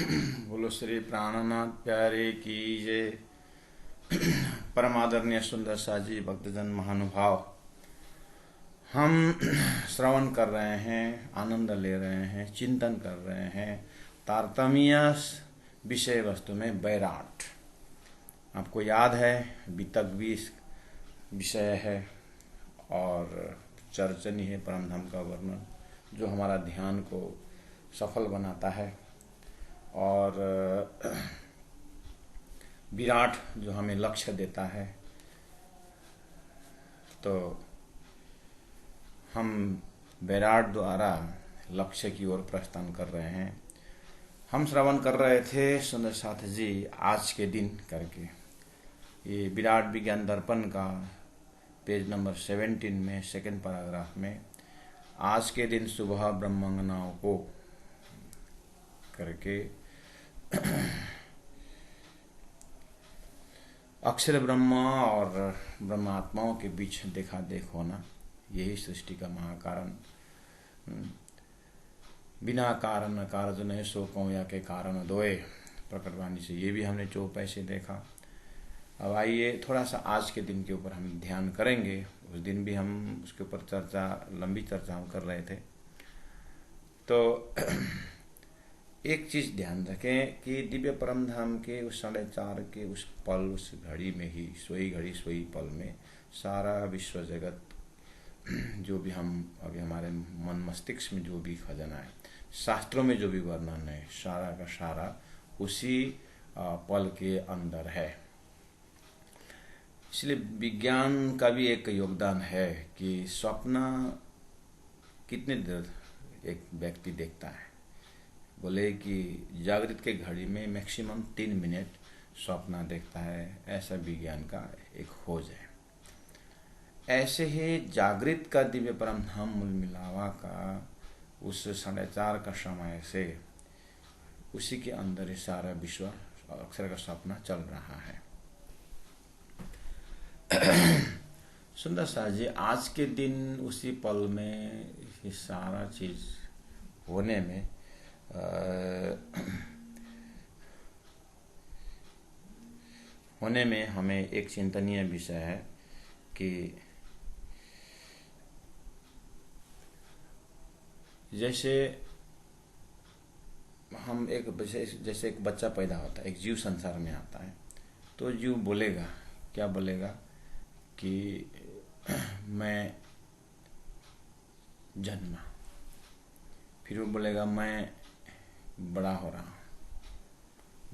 बोलो श्री प्राणनाथ प्यारे की जय। परम आदरणीय सुंदर साजी भक्तजन महानुभाव, हम श्रवण कर रहे हैं, आनंद ले रहे हैं, चिंतन कर रहे हैं तारतम्य विषय वस्तु में वैराट। आपको याद है वितक 20 विषय है और चर्चनी है परम धाम का वर्णन, जो हमारा ध्यान को सफल बनाता है, और विराट जो हमें लक्ष्य देता है। तो हम विराट द्वारा लक्ष्य की ओर प्रस्थान कर रहे हैं। हम श्रवण कर रहे थे सुंदर साथ जी आज के दिन करके, ये विराट विज्ञान दर्पण का पेज नंबर 17 में सेकंड पैराग्राफ में आज के दिन सुबह ब्रह्मांगनाओं को करके अक्षर ब्रह्मा और ब्रह्मात्माओं के बीच देखा देख होना, यही सृष्टि का महाकारण। बिना कारण कारज नहीं सो कौया के कारण दोए, प्रकटवाणी से ये भी हमने चौपाई देखा। अब आइए थोड़ा सा आज के दिन के ऊपर हम ध्यान करेंगे। उस दिन भी हम उसके ऊपर लंबी चर्चा हम कर रहे थे। तो एक चीज ध्यान रखें कि दिव्य परम धाम के उस 4:30 के उस पल, उस घड़ी में ही, सोई घड़ी सोई पल में सारा विश्व जगत, जो भी हम अभी हमारे मन मस्तिष्क में जो भी खजाना है, शास्त्रों में जो भी वर्णन है, सारा का सारा उसी पल के अंदर है। इसलिए विज्ञान का भी एक योगदान है कि स्वप्न कितने देर एक व्यक्ति देखता है। बोले कि जागृत के घड़ी में मैक्सिमम 3 मिनट स्वप्न देखता है, ऐसा विज्ञान का एक खोज है। ऐसे ही जागृत का दिव्य परम धाम मूल मिलावा का उस 4:30 का समय से उसी के अंदर ही सारा विश्व अक्षर का सपना चल रहा है। सुंदर सा जी आज के दिन उसी पल में ये सारा चीज होने में हमें एक चिंतनीय विषय है कि जैसे हम जैसे एक बच्चा पैदा होता है, एक जीव संसार में आता है, तो जीव बोलेगा, क्या बोलेगा कि मैं जन्मा। फिर वो बोलेगा मैं बड़ा हो रहा हूँ,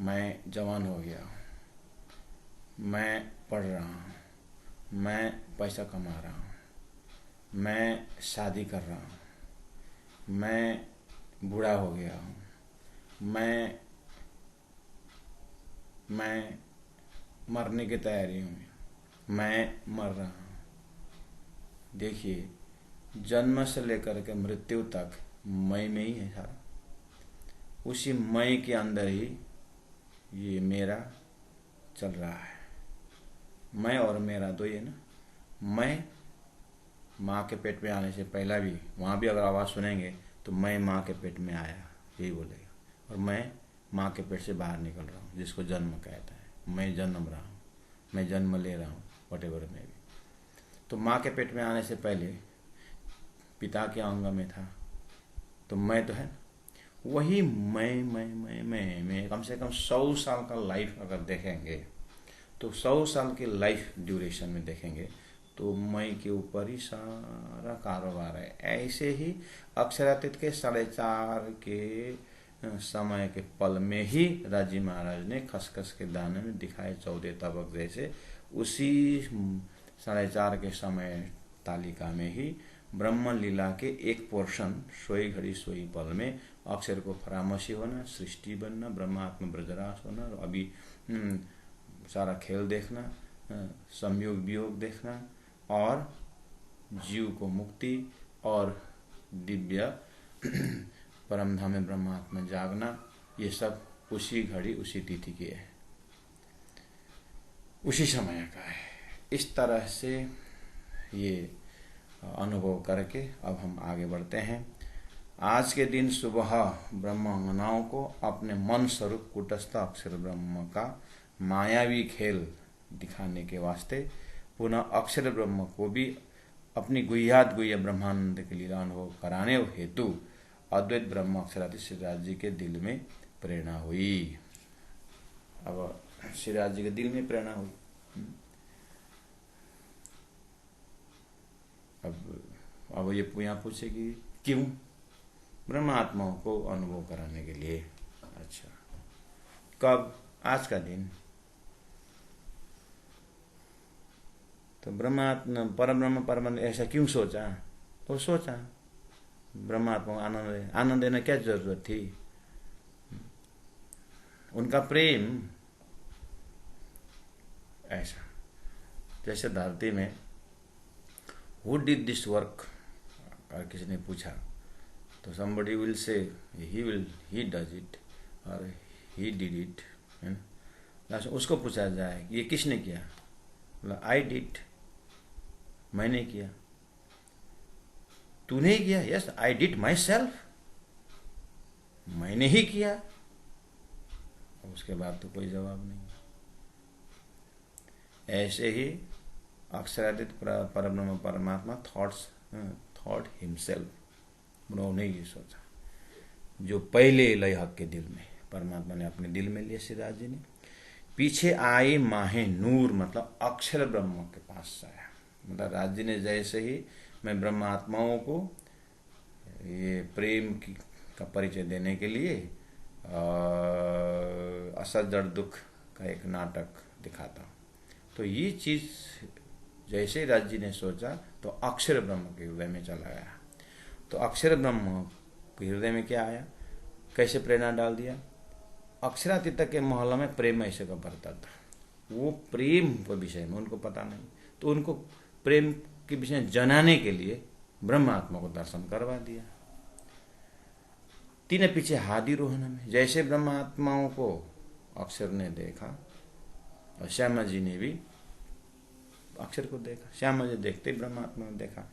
मैं जवान हो गया हूँ, मैं पढ़ रहा हूँ, मैं पैसा कमा रहा हूँ, मैं शादी कर रहा हूँ, मैं बूढ़ा हो गया हूँ, मैं मरने की तैयारी हूँ, मैं मर रहा हूँ। देखिए, जन्म से लेकर के मृत्यु तक मैं में ही है सारा। उसी मैं के अंदर ही ये मेरा चल रहा है। मैं और मेरा दो ही है ना। मैं माँ के पेट में आने से पहला भी, वहाँ भी अगर आवाज़ सुनेंगे तो मैं माँ के पेट में आया, यही बोलेगा। और मैं माँ के पेट से बाहर निकल रहा हूँ, जिसको जन्म कहता है। मैं जन्म रहा हूँ, मैं जन्म ले रहा हूँ, वटेवर में भी। तो माँ के पेट में आने से पहले पिता के अंग में था, तो मैं तो है वही मैं कम से कम 100 साल का लाइफ अगर देखेंगे तो 100 साल की लाइफ ड्यूरेशन में देखेंगे तो मैं के ऊपर ही सारा कारोबार है। ऐसे ही अक्षरातीत के 4:30 के समय के पल में ही राजी महाराज ने खसखस के दाने में दिखाए 14 तबक जैसे, उसी 4:30 के समय तालिका में ही ब्रह्म लीला के एक पोर्शन, सोई घड़ी सोई पल में अक्षर को परामर्शी होना, सृष्टि बनना, ब्रह्मात्म ब्रजरास होना, अभी सारा खेल देखना, संयोग वियोग देखना, और जीव को मुक्ति और दिव्य परम धाम में ब्रह्मात्मा जागना, ये सब उसी घड़ी उसी तिथि की है, उसी समय का है। इस तरह से ये अनुभव करके अब हम आगे बढ़ते हैं। आज के दिन सुबह ब्रह्मांगनाओं को अपने मन स्वरूप कूटस्थ अक्षर ब्रह्म का मायावी खेल दिखाने के वास्ते पुनः अक्षर ब्रह्म को भी अपनी गुह्यात गुह्य ब्रह्मानंद के लीला अनुभव कराने हेतु अद्वैत ब्रह्म अक्षरादि श्रीराज जी के दिल में प्रेरणा हुई। अब श्रीराज जी के दिल में प्रेरणा हुई। अब ये यहाँ पूछे कि क्यों? ब्रह्मात्माओं को अनुभव कराने के लिए। अच्छा, कब? आज का दिन। तो ब्रह्मात्मा परब्रह्म परमानंद ऐसा क्यों सोचा? तो सोचा ब्रह्मात्मा आनंद देने क्या जरूरत थी? उनका प्रेम ऐसा, जैसे धरती में हु डिड दिस वर्क, अगर किसी ने पूछा तो somebody will say he does it और he did it, है ना। उसको पूछा जाए ये किसने किया, मतलब I did, मैंने किया। तूने किया? यस I did myself, मैंने ही किया। उसके बाद तो कोई जवाब नहीं। ऐसे ही अक्षरादित परब्रह्म परमात्मा थॉट हिमसेल्फ, उन्होंने ये सोचा जो पहले लय हक के दिल में परमात्मा ने अपने दिल में लिया श्रीराज जी ने। पीछे आए माहे नूर, मतलब अक्षर ब्रह्म के पास आया। मतलब राज जी ने जैसे ही मैं ब्रह्मात्माओं को ये प्रेम का परिचय देने के लिए असत जड़ दुख का एक नाटक दिखाता हूँ, तो ये चीज जैसे ही राज जी ने सोचा तो अक्षर ब्रह्म के हृदय में चला गया। तो अक्षर ब्रह्म के हृदय में क्या आया, कैसे प्रेरणा डाल दिया? अक्षरातीत के मोहल्ला में प्रेम ऐसे का बढ़ता था, वो प्रेम के विषय में उनको पता नहीं, तो उनको प्रेम के विषय में जनाने के लिए ब्रह्मात्मा को दर्शन करवा दिया। तीन पीछे हादी रोहन में जैसे ब्रह्मात्माओं को अक्षर ने देखा और श्यामा जी ने भी अक्षर को देखा, श्यामा जी देखते ब्रह्मात्मा ने देखा।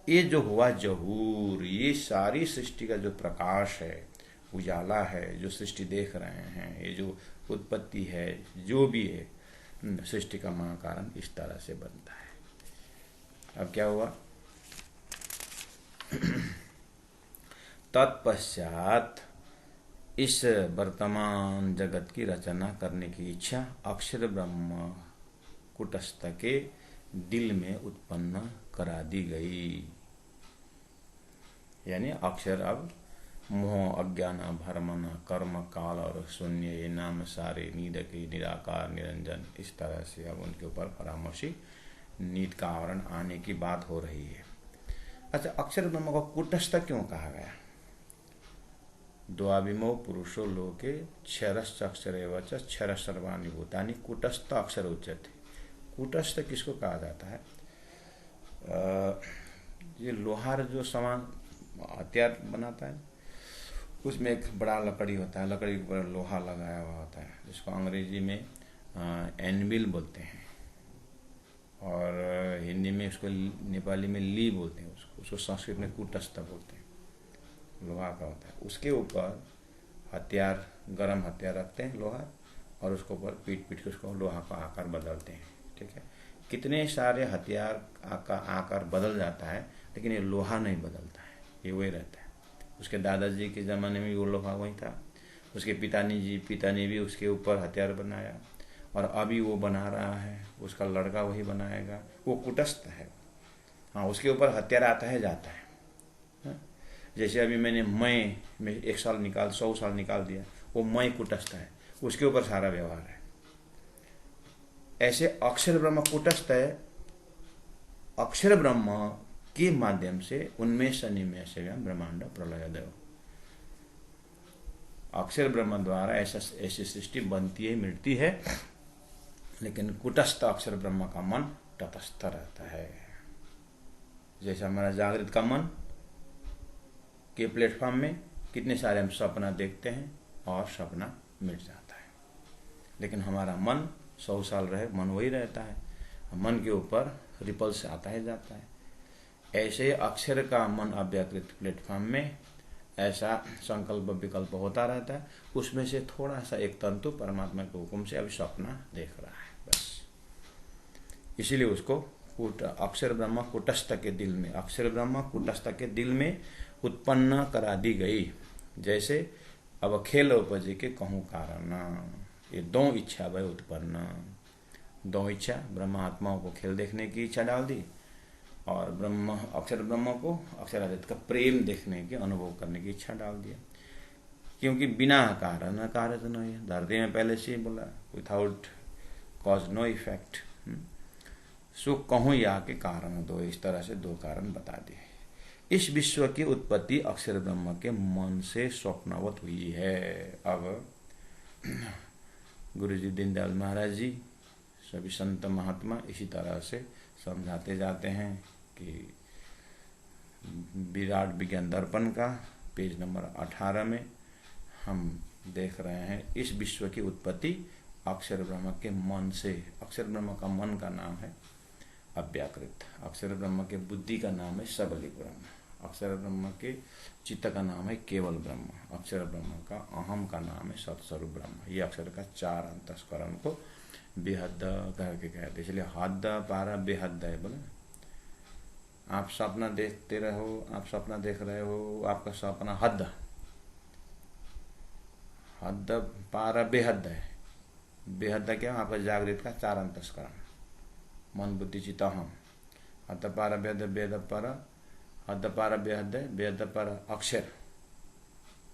ये जो हुआ जहूर, ये सारी सृष्टि का जो प्रकाश है, उजाला है, जो सृष्टि देख रहे हैं, ये जो उत्पत्ति है, जो भी है सृष्टि का महाकारण इस तरह से बनता है। अब क्या हुआ? तत्पश्चात इस वर्तमान जगत की रचना करने की इच्छा अक्षर ब्रह्म कूटस्थ के दिल में उत्पन्न करा दी गई। यानी अक्षर अब मोह अज्ञान भरमन कर्म काल और शून्य ये नाम सारे नींद के निराकार निरंजन, इस तरह से अब उनके ऊपर परामर्शी नींद का आवरण आने की बात हो रही है। अच्छा, अक्षर ब्रह्म को कूटस्थ क्यों कहा गया? द्वाविमो पुरुषो लोके क्षरश्च अक्षरेव च क्षर सर्वाणि भूतानि कूटस्थ अक्षर उच्यते। कूटस्थ किसको कहा जाता है? ये लोहार जो सामान हथियार बनाता है, उसमें एक बड़ा लकड़ी होता है, लकड़ी के ऊपर लोहा लगाया हुआ होता है, जिसको अंग्रेजी में एनविल बोलते हैं और हिंदी में उसको, नेपाली में ली बोलते हैं, उसको संस्कृत में कूटस्थ बोलते हैं। लोहा का होता है, उसके ऊपर हथियार, गरम हथियार रखते हैं लोहा, और उसको ऊपर पीट के उसको लोहा का आकार बदलते हैं। ठीक है, कितने सारे हथियार का आकार बदल जाता है, लेकिन ये लोहा नहीं बदलता है, ये वही रहता है। उसके दादाजी के ज़माने में वो लोहा वही था, उसके पिता ने भी उसके ऊपर हथियार बनाया, और अभी वो बना रहा है, उसका लड़का वही बनाएगा, वो कूटस्थ है। हाँ, उसके ऊपर हथियार आता है जाता है। जैसे अभी मैंने मैं 1 साल 100 साल निकाल दिया, वो मैं कूटस्थ है, उसके ऊपर सारा व्यवहार है। ऐसे अक्षर ब्रह्म कूटस्थ है, अक्षर ब्रह्म के माध्यम से उन्मेष निमेष ब्रह्मांड प्रलय देव, अक्षर ब्रह्म द्वारा ऐसी सृष्टि बनती है, मिटती है, लेकिन कूटस्थ अक्षर ब्रह्म का मन तटस्थ रहता है। जैसे हमारा जागृत का मन के प्लेटफॉर्म में कितने सारे हम सपना देखते हैं और सपना मिट जाता है, लेकिन हमारा मन 100 साल रहे, मन वही रहता है, मन के ऊपर रिपल्स आता है जाता है। ऐसे अक्षर का मन अव्याकृत प्लेटफॉर्म में ऐसा संकल्प विकल्प होता रहता है। उसमें से थोड़ा सा एक तंतु परमात्मा के हुक्म से अभी सपना देख रहा है, बस। इसीलिए उसको अक्षर ब्रह्म कूटस्थ के दिल में, अक्षर ब्रह्म कूटस्थ के दिल में उत्पन्न करा दी गई। जैसे अब खेल उपजे के कहूँ कारण, ये दो इच्छा भय उत्पन्न। दो इच्छा, ब्रह्म आत्माओं को खेल देखने की इच्छा डाल दी, और ब्रह्म अक्षर ब्रह्म को अक्षरादित का प्रेम देखने के, अनुभव करने की इच्छा डाल दिया। क्योंकि बिना कारण कार्य तो नहीं है। धरती में पहले से ही बोला, विथाउट कॉज नो इफेक्ट। सुख कहूँ या के कारण दो, इस तरह से दो कारण बता दिए। इस विश्व की उत्पत्ति अक्षर ब्रह्म के मन से स्वप्नवत हुई है। अब गुरु जी दीनदयाल महाराज जी, सभी संत महात्मा इसी तरह से समझाते जाते हैं कि विराट विज्ञान दर्पण का पेज नंबर 18 में हम देख रहे हैं, इस विश्व की उत्पत्ति अक्षर ब्रह्म के मन से। अक्षर ब्रह्म का मन का नाम है अव्याकृत, अक्षर ब्रह्म के बुद्धि का नाम है सबलिक ब्रह्म, अक्षर ब्रह्म के चित्त का नाम है केवल ब्रह्म, अक्षर ब्रह्म का अहम का नाम है सत्स्वरूप ब्रह्म। ये अक्षर का 4 अंतस्करण को बेहद करके कहते, इसलिए हद पारा बेहद है। बोले आप सपना देखते रहो, आप सपना देख रहे हो, आपका सपना हद, हद पारा बेहद है। बेहद क्या, आपका जागृत का 4 अंतस्करण, मन बुद्धि चित्त अहम। हद पारा बेहद, बेहद पर, हद पारा बेहद, बेहद पर अक्षर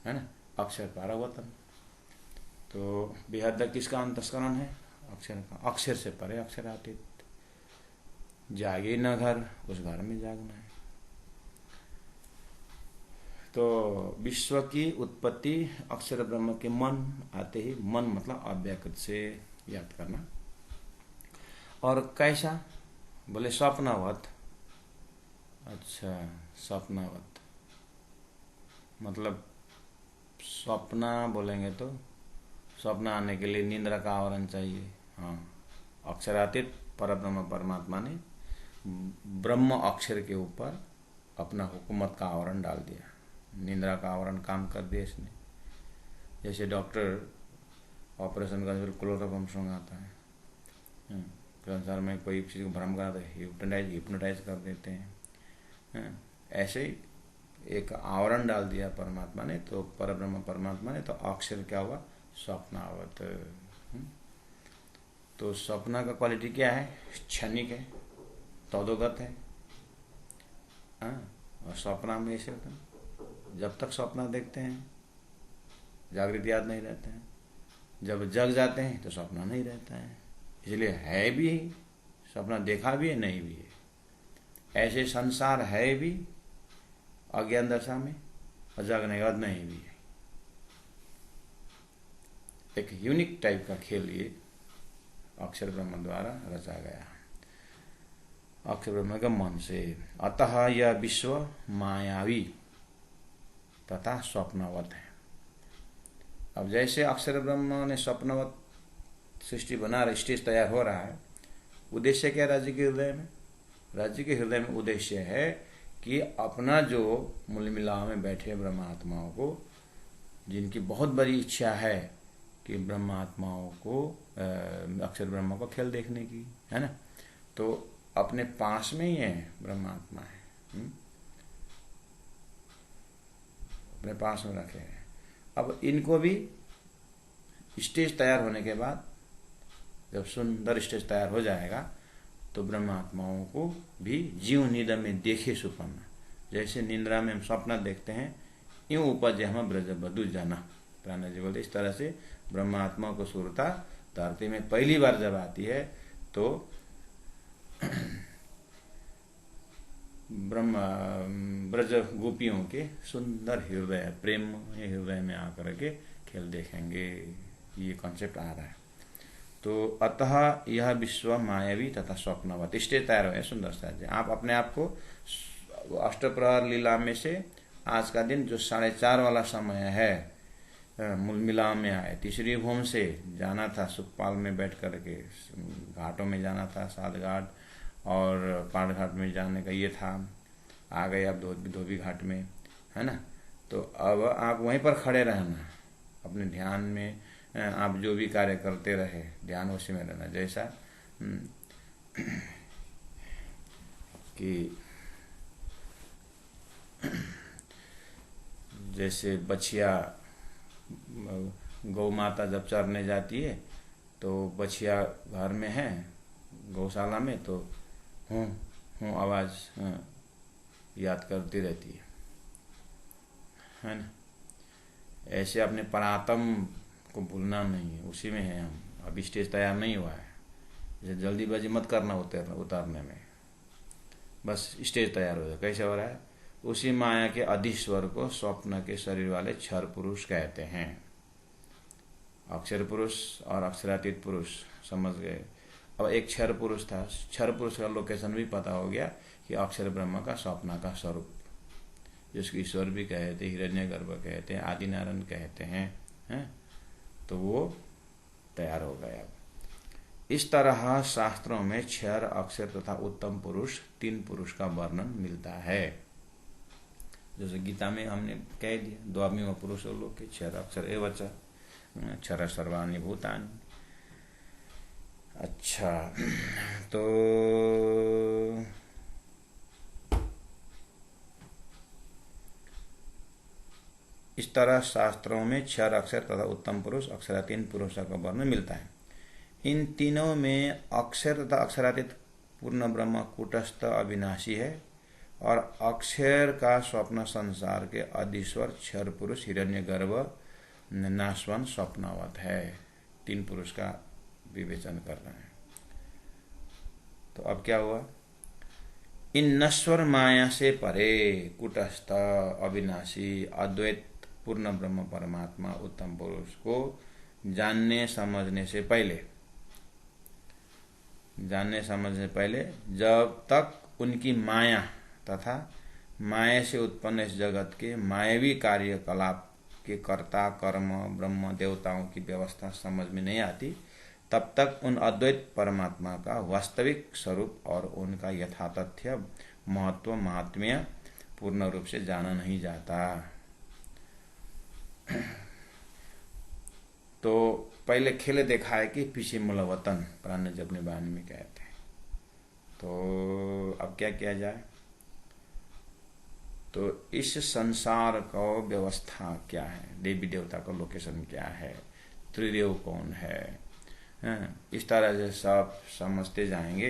है ना, अक्षर पारा वतन। तो बेहद किसका अंतस्करण है, अक्षर का। अक्षर से परे अक्षरातीत। जागे न घर, उस घर में जागना है। तो विश्व की उत्पत्ति अक्षर ब्रह्म के मन आते ही, मन मतलब अव्याकृत से याद करना। और कैसा, बोले स्वप्नवत। अच्छा, स्वप्नवत मतलब स्वप्न बोलेंगे तो स्वप्न आने के लिए निंद्रा का आवरण चाहिए। हाँ, अक्षरातीत परब्रह्म परमात्मा ने ब्रह्म अक्षर के ऊपर अपना हुकूमत का आवरण डाल दिया, निंद्रा का आवरण काम कर दिया इसने। जैसे डॉक्टर ऑपरेशन का फिर क्लोरोफॉर्म सुंघाता है, संसार में कोई चीज़ को भ्रम कराता है, हिप्नोटाइज कर देते हैं। ऐसे ही एक आवरण डाल दिया परमात्मा ने, तो परब्रह्म परमात्मा ने, तो अक्षर क्या हुआ, स्वप्नावत। तो स्वप्न का क्वालिटी क्या है, क्षणिक है, तदोगत है। और स्वप्न में ऐसे होता है, जब तक स्वप्न देखते हैं जागृत याद नहीं रहते हैं, जब जग जाते हैं तो स्वप्न नहीं रहता है। इसलिए है भी, सपना देखा भी है, नहीं भी है। ऐसे संसार है भी अज्ञान दशा में, और जागने के बाद नहीं भी है। एक यूनिक टाइप का खेल ये अक्षर ब्रह्म द्वारा रचा गया, अक्षर ब्रह्म के मन से। अतः यह विश्व मायावी तथा स्वप्नवत है। अब जैसे अक्षर ब्रह्म ने स्वप्नवत सृष्टि बना रहा, स्टेज तैयार हो रहा है। उद्देश्य क्या राज्य के हृदय में, राज्य के हृदय में उद्देश्य है कि अपना जो मूल मिलाव में बैठे ब्रह्मात्माओं को, जिनकी बहुत बड़ी इच्छा है कि ब्रह्मात्माओं को, अक्षर ब्रह्म को खेल देखने की, है ना, तो अपने पास में ही है ब्रह्मात्मा है, अपने पास में रखे हैं। अब इनको भी स्टेज तैयार होने के बाद, जब सुंदर स्टेज तैयार हो जाएगा, तो ब्रह्मात्माओं को भी जीव निद में देखे सुपन्न, जैसे निंद्रा में हम स्वप्न देखते हैं, यूं उपजे हम ब्रज बधु जना। प्राण जी बोलते इस तरह से ब्रह्मात्मा को सुरता धरती में पहली बार जब आती है, तो ब्रह्म ब्रज गोपियों के सुंदर हृदय, प्रेम हृदय में आकर के खेल देखेंगे। ये कॉन्सेप्ट आ रहा है। तो अतः यह विश्व मायावी तथा स्वप्नवत, स्टेज तैयार हुए सुंदर से। आप अपने आप को अष्टप्रहर लीला में से आज का दिन जो 4:30 वाला समय है, मूल मिलाप में आए, तीसरी भूम से जाना था, सुखपाल में बैठ करके घाटों में जाना था, 7 घाट और 5 घाट में जाने का ये था। आ गए अब धोबी घाट में, है ना। तो अब आप वहीं पर खड़े रहना, अपने ध्यान में आप जो भी कार्य करते रहे, ध्यान उसी में रहना। जैसा कि जैसे बछिया, गौ माता जब चरने जाती है तो बछिया घर में है गौशाला में, तो हूँ आवाज़ याद करती रहती है ना। ऐसे अपने परात्म को भूलना नहीं है, उसी में है हम। अभी स्टेज तैयार नहीं हुआ है, जैसे जल्दीबाजी मत करना उतारने में, बस स्टेज तैयार हो जाए। कैसे हो रहा है? उसी माया के अधीश्वर को स्वप्न के शरीर वाले क्षर पुरुष कहते हैं। अक्षर पुरुष और अक्षरातीत पुरुष समझ गए। अब एक क्षर पुरुष था, क्षर पुरुष का लोकेशन भी पता हो गया कि अक्षर ब्रह्म का स्वप्न का स्वरूप, जिसको ईश्वर भी कहते, हिरण्यगर्भ कहते हैं, आदि नारायण कहते हैं, तो वो तैयार हो गया। इस तरह शास्त्रों में क्षर, अक्षर तथा उत्तम पुरुष, तीन पुरुष का वर्णन मिलता है। जैसे गीता में हमने कह दिया, द्वामिम पुरुषो लोके क्षर अक्षर एवं च क्षर सर्वाणि भूतानि। अच्छा, तो इस तरह शास्त्रों में क्षर, अक्षर तथा उत्तम पुरुष, अक्षरातीत पुरुषों का वर्णन मिलता है। इन तीनों में अक्षर तथा अक्षरातीत पूर्ण ब्रह्म कूटस्थ अविनाशी है, और अक्षर का स्वप्न संसार के अधीश्वर क्षर पुरुष हिरण्यगर्भ नाशवन स्वप्नवत है। तीन पुरुष का विवेचन कर रहे हैं। तो अब क्या हुआ? इन नश्वर माया से परे कूटस्थ अविनाशी अद्वैत पूर्ण ब्रह्म परमात्मा उत्तम पुरुष को जानने समझने से पहले जब तक उनकी माया तथा माया से उत्पन्न इस जगत के मायावी कार्यकलाप के कर्ता, कर्म, ब्रह्म, देवताओं की व्यवस्था समझ में नहीं आती, तब तक उन अद्वैत परमात्मा का वास्तविक स्वरूप और उनका यथातथ्य महत्व, महात्म्य पूर्ण रूप से जाना नहीं जाता। तो पहले खेल देखा है कि पीछे मूलवतन प्राण जब अपने वाणी में कहते हैं। तो अब क्या किया जाए? तो इस संसार का व्यवस्था क्या है, देवी देवता का लोकेशन क्या है, त्रिदेव कौन है, इस तरह से सब समझते जाएंगे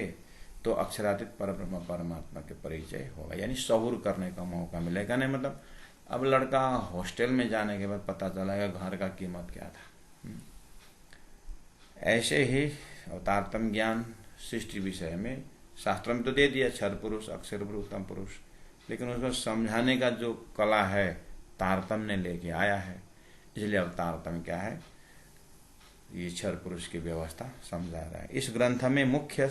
तो अक्षरातीत परब्रह्म परमात्मा के परिचय होगा, यानी सहूर करने का मौका मिलेगा। नहीं मतलब अब लड़का हॉस्टल में जाने के बाद पता चलेगा घर का कीमत क्या था। ऐसे ही अवतारतम ज्ञान सृष्टि विषय में शास्त्र में तो दे दिया, क्षर पुरुष, अक्षर पुरुष, उत्तम पुरुष, लेकिन उसको समझाने का जो कला है तारतम्य ने लेके आया है। इसलिए अवतारतम क्या है? ये क्षर पुरुष की व्यवस्था समझा रहा है। इस ग्रंथ में मुख्यतः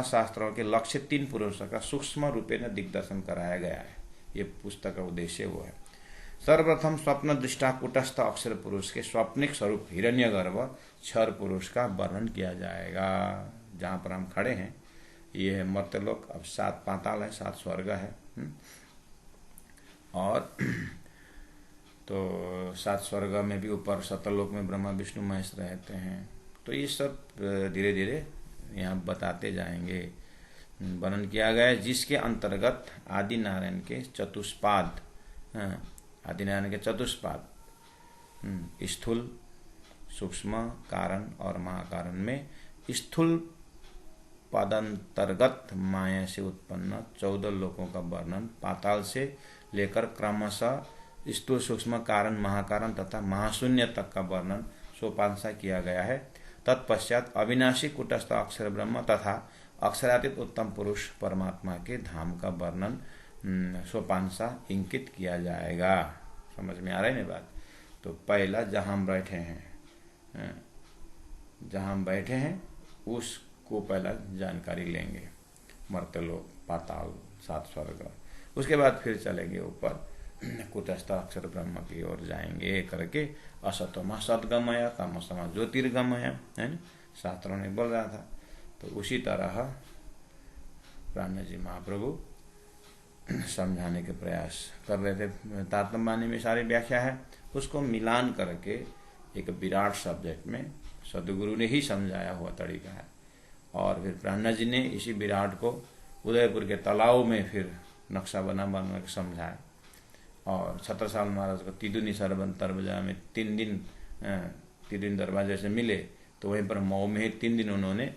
शास्त्रों के लक्ष्य तीन पुरुषों का सूक्ष्म रूपे में दिग्दर्शन कराया गया है। ये पुस्तक का उद्देश्य वो है। सर्वप्रथम स्वप्न दृष्टा कूटस्थ अक्षर पुरुष के स्वप्निक स्वरूप हिरण्यगर्भ क्षर पुरुष का वर्णन किया जाएगा। जहाँ पर हम खड़े हैं ये है मर्त्यलोक। अब 7 पाताल है, 7 स्वर्ग है, और तो 7 स्वर्ग में भी ऊपर सतलोक में ब्रह्मा विष्णु महेश रहते हैं। तो ये सब धीरे धीरे यहाँ बताते जाएंगे। वर्णन किया गया है जिसके अंतर्गत आदि नारायण के चतुष्पाद, स्थूल, सूक्ष्म, कारण और महाकारण में स्थूल पदांतर्गत माया से उत्पन्न 14 लोकों का वर्णन पाताल से लेकर क्रमशः स्थूल, सूक्ष्म, कारण, महाकारण तथा महाशून्य तक का वर्णन सोपानसा किया गया है। तत्पश्चात अविनाशी कूटस्थ अक्षर ब्रह्म तथा अक्षरातीत उत्तम पुरुष परमात्मा के धाम का वर्णन सोपानसा इंकित किया जाएगा। समझ में आ रही है बात? तो पहला जहाँ हम बैठे हैं उसको पहला जानकारी लेंगे, मर्त्यलोक, पाताल, 7 स्वर्ग। उसके बाद फिर चलेंगे ऊपर कूटस्थ अक्षर ब्रह्म की ओर जाएंगे करके असतोमा सद्गमय, तमसमा ज्योतिर्गमय, है ना, शास्त्रों ने बोल रहा था। तो उसी तरह प्राण जी महाप्रभु समझाने के प्रयास कर रहे थे। तारतम्य बानी में सारी व्याख्या है, उसको मिलान करके एक विराट सब्जेक्ट में सदगुरु ने ही समझाया हुआ तरीका है। और फिर प्राणा जी ने इसी विराट को उदयपुर के तालाब में फिर नक्शा बना के समझाया। और छत्रसाल महाराज को तिदुनी सरबन तरबजा में 3 दिन तिदुनी दरवाजे से मिले, तो वहीं पर मऊ में 3 दिन उन्होंने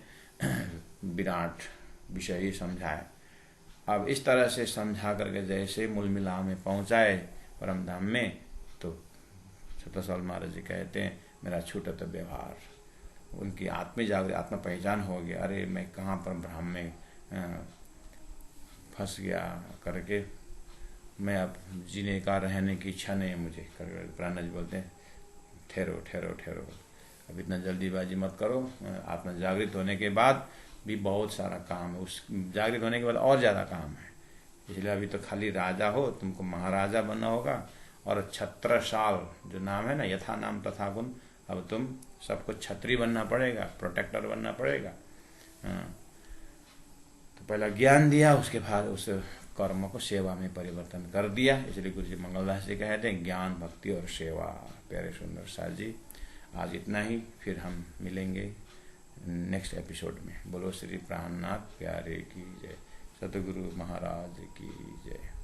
विराट विषय ही समझाया। अब इस तरह से समझा करके जैसे मूल मिलाप में पहुंचाए परम धाम में, तो छत्रसाल महाराज जी कहते हैं मेरा छूटत व्यवहार, उनकी आत्म जागृति, आत्म पहचान हो गया। अरे मैं कहाँ पर भ्रम में फंस गया करके, मैं अब जीने का रहने की इच्छा नहीं है मुझे। प्राणा जी बोलते हैं ठहरो ठहरो ठहरो, अब इतना जल्दीबाजी मत करो। आत्मा जागृत होने के बाद भी बहुत सारा काम है, उस जागृत होने के बाद और ज़्यादा काम है। इसलिए अभी तो खाली राजा हो, तुमको महाराजा बनना होगा। और छत्रसाल जो नाम है ना, यथा नाम तथा गुण, अब तुम सबको छत्री बनना पड़ेगा, प्रोटेक्टर बनना पड़ेगा। तो पहला ज्ञान दिया, उसके बाद उस कर्म को सेवा में परिवर्तन कर दिया। इसलिए गुरु जी मंगलदास जी कहते हैं ज्ञान भक्ति और सेवा। प्यारे सुंदर साथ जी, आज इतना ही, फिर हम मिलेंगे नेक्स्ट एपिसोड में। बोलो श्री प्राणनाथ प्यारे की जय, सतगुरु महाराज की जय।